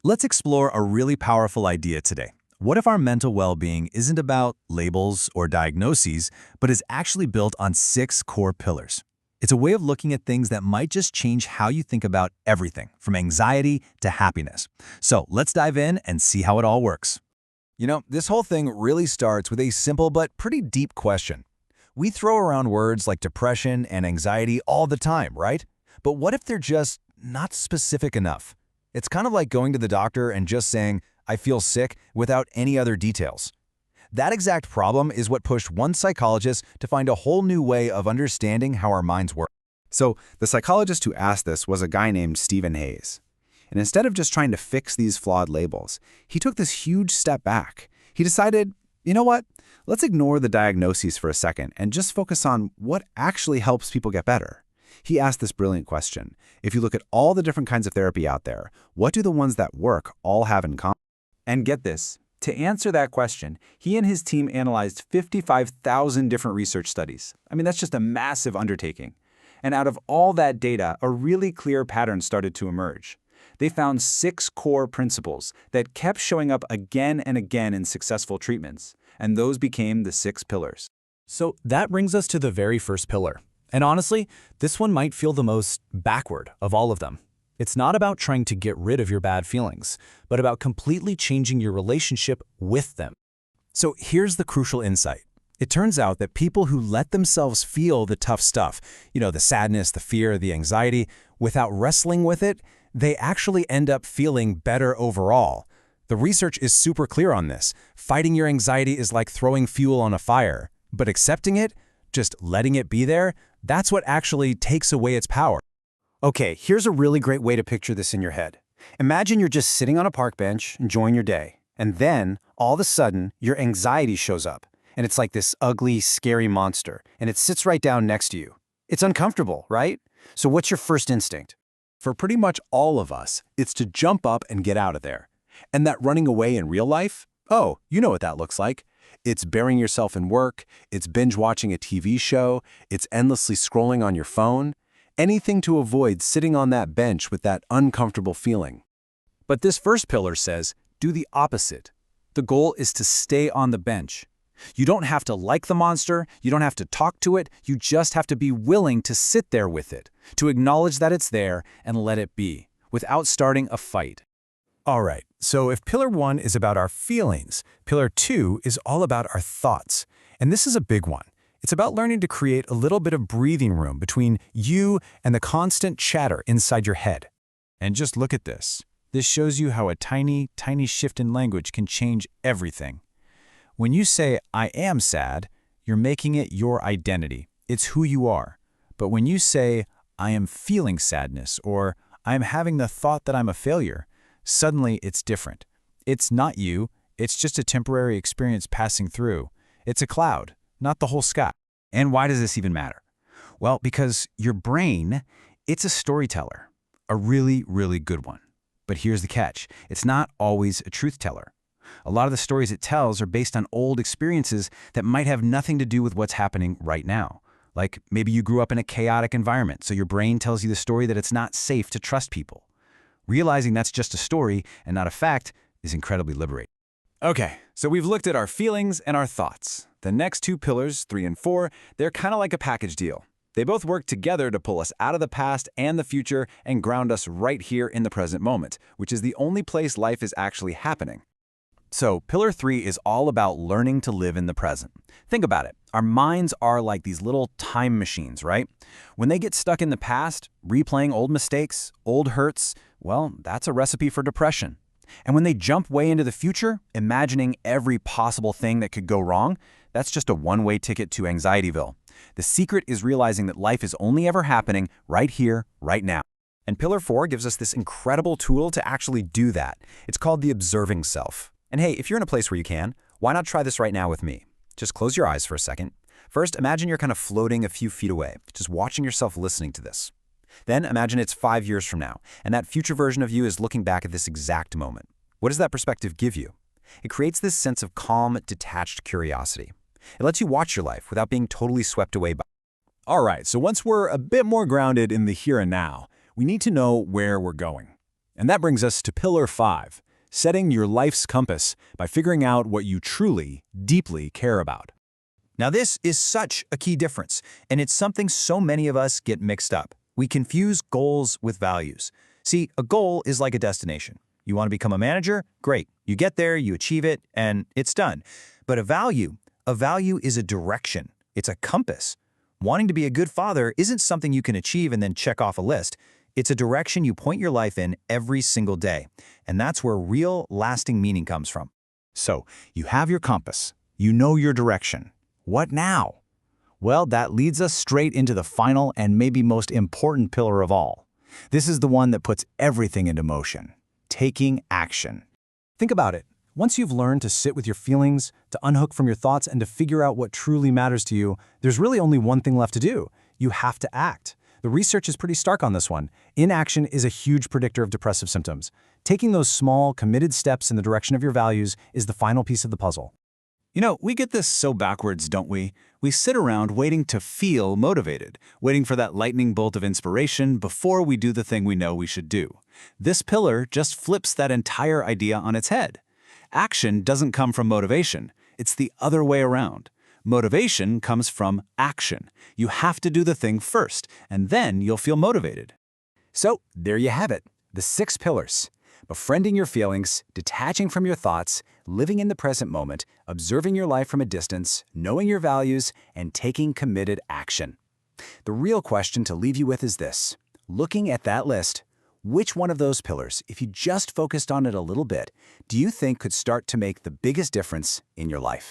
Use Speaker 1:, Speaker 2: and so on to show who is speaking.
Speaker 1: Let's explore a really powerful idea today. What if our mental well-being isn't about labels or diagnoses, but is actually built on 6 core pillars? It's a way of looking at things that might just change how you think about everything, from anxiety to happiness. So let's dive in and see how it all works. This whole thing really starts with a simple but pretty deep question. We throw around words like depression and anxiety all the time, right? But what if they're just not specific enough? It's kind of like going to the doctor and just saying, "I feel sick," without any other details. That exact problem is what pushed one psychologist to find a whole new way of understanding how our minds work.
Speaker 2: So the psychologist who asked this was a guy named Stephen Hayes. And instead of just trying to fix these flawed labels, he took this huge step back. He decided, you know what? Let's ignore the diagnoses for a second and just focus on what actually helps people get better. He asked this brilliant question. If you look at all the different kinds of therapy out there, what do the ones that work all have in common?
Speaker 3: And get this, to answer that question, he and his team analyzed 55,000 different research studies. That's just a massive undertaking. And out of all that data, a really clear pattern started to emerge. They found 6 core principles that kept showing up again and again in successful treatments, and those became the 6 pillars.
Speaker 1: So that brings us to the very first pillar. And honestly, this one might feel the most backward of all of them. It's not about trying to get rid of your bad feelings, but about completely changing your relationship with them. So here's the crucial insight. It turns out that people who let themselves feel the tough stuff, the sadness, the fear, the anxiety, without wrestling with it, they actually end up feeling better overall. The research is super clear on this. Fighting your anxiety is like throwing fuel on a fire, but accepting it, just letting it be there, that's what actually takes away its power.
Speaker 4: Okay, here's a really great way to picture this in your head. Imagine you're just sitting on a park bench, enjoying your day, and then, all of a sudden, your anxiety shows up, and it's like this ugly, scary monster, and it sits right down next to you. It's uncomfortable, right? So what's your first instinct?
Speaker 1: For pretty much all of us, it's to jump up and get out of there. And that running away in real life? Oh, you know what that looks like. It's burying yourself in work, it's binge-watching a TV show, it's endlessly scrolling on your phone. Anything to avoid sitting on that bench with that uncomfortable feeling. But this first pillar says, do the opposite. The goal is to stay on the bench. You don't have to like the monster, you don't have to talk to it, you just have to be willing to sit there with it, to acknowledge that it's there and let it be, without starting a fight. All right, so if pillar 1 is about our feelings, pillar 2 is all about our thoughts. And this is a big one. It's about learning to create a little bit of breathing room between you and the constant chatter inside your head. And just look at this. This shows you how a tiny, tiny shift in language can change everything. When you say, "I am sad," you're making it your identity. It's who you are. But when you say, "I am feeling sadness," or "I am having the thought that I'm a failure," suddenly it's different. It's not you. It's just a temporary experience passing through. It's a cloud, not the whole sky.
Speaker 3: And why does this even matter? Well, because your brain, it's a storyteller, a really, really good one. But here's the catch. It's not always a truth teller. A lot of the stories it tells are based on old experiences that might have nothing to do with what's happening right now. Like maybe you grew up in a chaotic environment, so your brain tells you the story that it's not safe to trust people. Realizing that's just a story and not a fact is incredibly liberating. Okay, so we've looked at our feelings and our thoughts. The next 2 pillars, 3 and 4, they're kind of like a package deal. They both work together to pull us out of the past and the future and ground us right here in the present moment, which is the only place life is actually happening. So, pillar 3 is all about learning to live in the present. Think about it. Our minds are like these little time machines, right? When they get stuck in the past, replaying old mistakes, old hurts, well, that's a recipe for depression. And when they jump way into the future, imagining every possible thing that could go wrong, that's just a one-way ticket to Anxietyville. The secret is realizing that life is only ever happening right here, right now. And pillar 4 gives us this incredible tool to actually do that. It's called the observing self. And hey, if you're in a place where you can, why not try this right now with me? Just close your eyes for a second. First, imagine you're kind of floating a few feet away, just watching yourself listening to this. Then imagine it's 5 years from now, and that future version of you is looking back at this exact moment. What does that perspective give you? It creates this sense of calm, detached curiosity. It lets you watch your life without being totally swept away by it.
Speaker 1: All right, so once we're a bit more grounded in the here and now, we need to know where we're going. And that brings us to Pillar 5, setting your life's compass by figuring out what you truly, deeply care about.
Speaker 3: Now this is such a key difference, and it's something so many of us get mixed up. We confuse goals with values. See, a goal is like a destination. You want to become a manager? Great. You get there, you achieve it, and it's done. But a value is a direction. It's a compass. Wanting to be a good father isn't something you can achieve and then check off a list. It's a direction you point your life in every single day. And that's where real, lasting meaning comes from.
Speaker 2: So, you have your compass. You know your direction. What now? Well, that leads us straight into the final and maybe most important pillar of all. This is the one that puts everything into motion. Taking action.
Speaker 4: Think about it. Once you've learned to sit with your feelings, to unhook from your thoughts, and to figure out what truly matters to you, there's really only one thing left to do. You have to act. The research is pretty stark on this one. Inaction is a huge predictor of depressive symptoms. Taking those small, committed steps in the direction of your values is the final piece of the puzzle.
Speaker 1: You know, we get this so backwards, don't we? We sit around waiting to feel motivated, waiting for that lightning bolt of inspiration before we do the thing we know we should do. This pillar just flips that entire idea on its head. Action doesn't come from motivation. It's the other way around. Motivation comes from action. You have to do the thing first, and then you'll feel motivated.
Speaker 2: So, there you have it. The 6 pillars. Befriending your feelings, detaching from your thoughts, living in the present moment, observing your life from a distance, knowing your values, and taking committed action. The real question to leave you with is this. Looking at that list, which one of those pillars, if you just focused on it a little bit, do you think could start to make the biggest difference in your life?